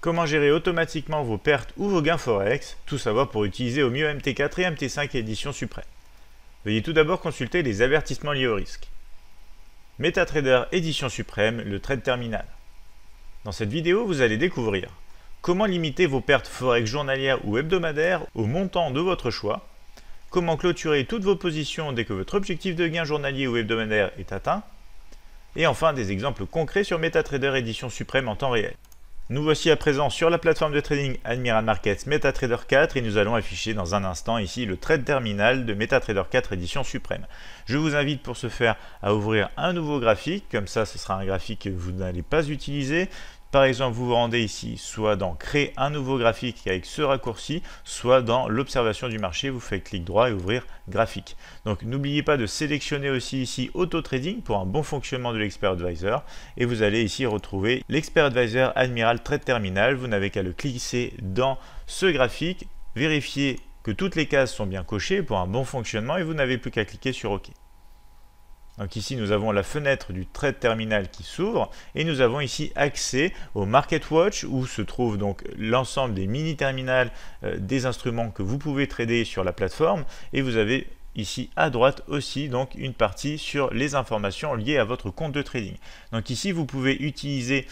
Comment gérer automatiquement vos pertes ou vos gains Forex, tout savoir pour utiliser au mieux MT4 et MT5 édition suprême. Veuillez tout d'abord consulter les avertissements liés au risque. MetaTrader édition suprême, le trade terminal. Dans cette vidéo, vous allez découvrir comment limiter vos pertes Forex journalières ou hebdomadaires au montant de votre choix, comment clôturer toutes vos positions dès que votre objectif de gain journalier ou hebdomadaire est atteint, et enfin des exemples concrets sur MetaTrader édition suprême en temps réel. Nous voici à présent sur la plateforme de trading Admiral Markets MetaTrader 4 et nous allons afficher dans un instant ici le trade terminal de MetaTrader 4 édition suprême. Je vous invite pour ce faire à ouvrir un nouveau graphique, comme ça ce sera un graphique que vous n'allez pas utiliser. Par exemple, vous vous rendez ici, soit dans créer un nouveau graphique avec ce raccourci, soit dans l'observation du marché, vous faites clic droit et ouvrir graphique. Donc n'oubliez pas de sélectionner aussi ici Auto Trading pour un bon fonctionnement de l'Expert Advisor et vous allez ici retrouver l'Expert Advisor Admiral Trade Terminal. Vous n'avez qu'à le cliquer dans ce graphique, vérifier que toutes les cases sont bien cochées pour un bon fonctionnement et vous n'avez plus qu'à cliquer sur OK. Donc ici, nous avons la fenêtre du trade terminal qui s'ouvre et nous avons ici accès au Market Watch où se trouve donc l'ensemble des mini terminals des instruments que vous pouvez trader sur la plateforme et vous avez ici à droite aussi donc une partie sur les informations liées à votre compte de trading. Donc ici, vous pouvez utiliser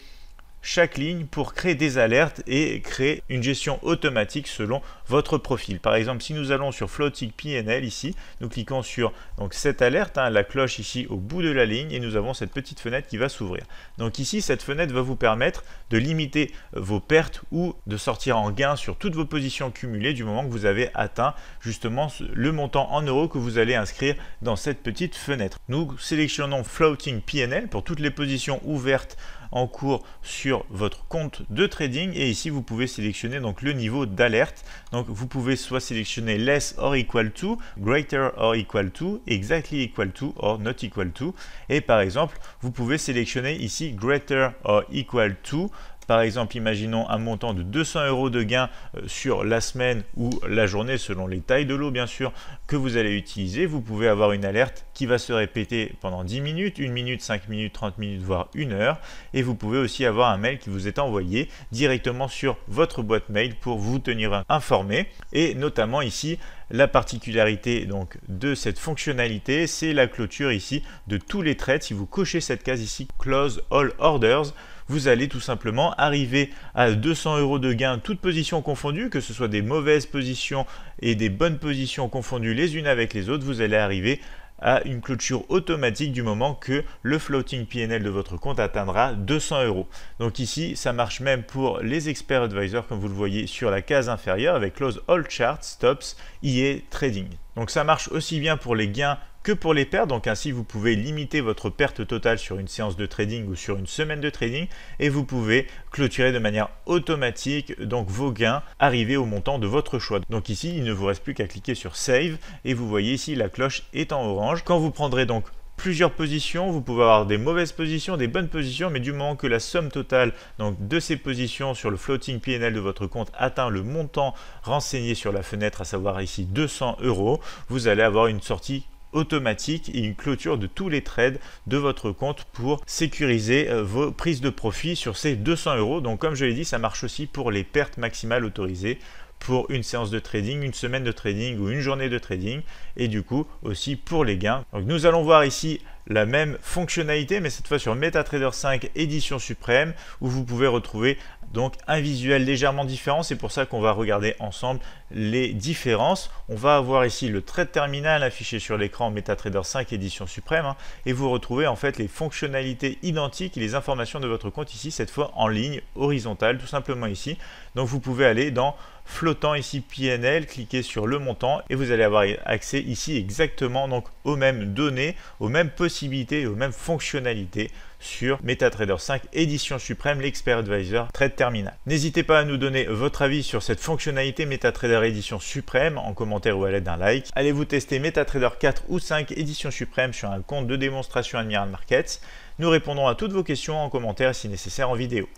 chaque ligne pour créer des alertes et créer une gestion automatique selon votre profil. Par exemple, si nous allons sur Floating PNL ici, nous cliquons sur donc, cette alerte, la cloche ici au bout de la ligne et nous avons cette petite fenêtre qui va s'ouvrir. Donc ici, cette fenêtre va vous permettre de limiter vos pertes ou de sortir en gain sur toutes vos positions cumulées du moment que vous avez atteint justement le montant en euros que vous allez inscrire dans cette petite fenêtre. Nous sélectionnons Floating PNL pour toutes les positions ouvertes en cours sur votre compte de trading et ici vous pouvez sélectionner donc le niveau d'alerte. Donc vous pouvez soit sélectionner less or equal to, greater or equal to, exactly equal to or not equal to et par exemple vous pouvez sélectionner ici greater or equal to. Par exemple, imaginons un montant de 200 € de gain sur la semaine ou la journée, selon les tailles de lot bien sûr, que vous allez utiliser. Vous pouvez avoir une alerte qui va se répéter pendant 10 minutes, 1 minute, 5 minutes, 30 minutes, voire 1 heure. Et vous pouvez aussi avoir un mail qui vous est envoyé directement sur votre boîte mail pour vous tenir informé. Et notamment ici, la particularité donc de cette fonctionnalité, c'est la clôture ici de tous les trades. Si vous cochez cette case ici, Close All Orders, vous allez tout simplement arriver à 200 € de gain, toutes positions confondues, que ce soit des mauvaises positions et des bonnes positions confondues les unes avec les autres, vous allez arriver à une clôture automatique du moment que le floating PNL de votre compte atteindra 200 €. Donc ici, ça marche même pour les experts advisors comme vous le voyez sur la case inférieure avec Close All Charts, Stops, EA Trading. Donc ça marche aussi bien pour les gains que pour les pertes, donc ainsi vous pouvez limiter votre perte totale sur une séance de trading ou sur une semaine de trading et vous pouvez clôturer de manière automatique donc vos gains arriver au montant de votre choix. Donc ici il ne vous reste plus qu'à cliquer sur Save et vous voyez ici la cloche est en orange. Quand vous prendrez donc plusieurs positions, vous pouvez avoir des mauvaises positions, des bonnes positions, mais du moment que la somme totale donc, de ces positions sur le floating PNL de votre compte atteint le montant renseigné sur la fenêtre, à savoir ici 200 €, vous allez avoir une sortie automatique et une clôture de tous les trades de votre compte pour sécuriser vos prises de profit sur ces 200 €. Donc comme je l'ai dit, ça marche aussi pour les pertes maximales autorisées pour une séance de trading, une semaine de trading ou une journée de trading et du coup aussi pour les gains. Donc nous allons voir ici la même fonctionnalité mais cette fois sur MetaTrader 5 édition suprême où vous pouvez retrouver donc un visuel légèrement différent. C'est pour ça qu'on va regarder ensemble les différences. On va avoir ici le trade terminal affiché sur l'écran MetaTrader 5 édition suprême et vous retrouvez en fait les fonctionnalités identiques et les informations de votre compte ici cette fois en ligne horizontale tout simplement ici. Donc vous pouvez aller dans flottant ici PNL, cliquez sur le montant et vous allez avoir accès ici exactement donc aux mêmes données, aux mêmes possibilités et aux mêmes fonctionnalités sur MetaTrader 5 édition suprême, l'expert advisor trade terminal. N'hésitez pas à nous donner votre avis sur cette fonctionnalité MetaTrader édition suprême en commentaire ou à l'aide d'un like. Allez-vous tester MetaTrader 4 ou 5 édition suprême sur un compte de démonstration Admiral Markets? Nous répondrons à toutes vos questions en commentaire si nécessaire en vidéo.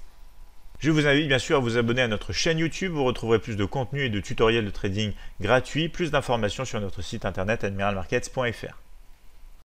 Je vous invite bien sûr à vous abonner à notre chaîne YouTube, vous retrouverez plus de contenu et de tutoriels de trading gratuits, plus d'informations sur notre site internet admiralmarkets.fr.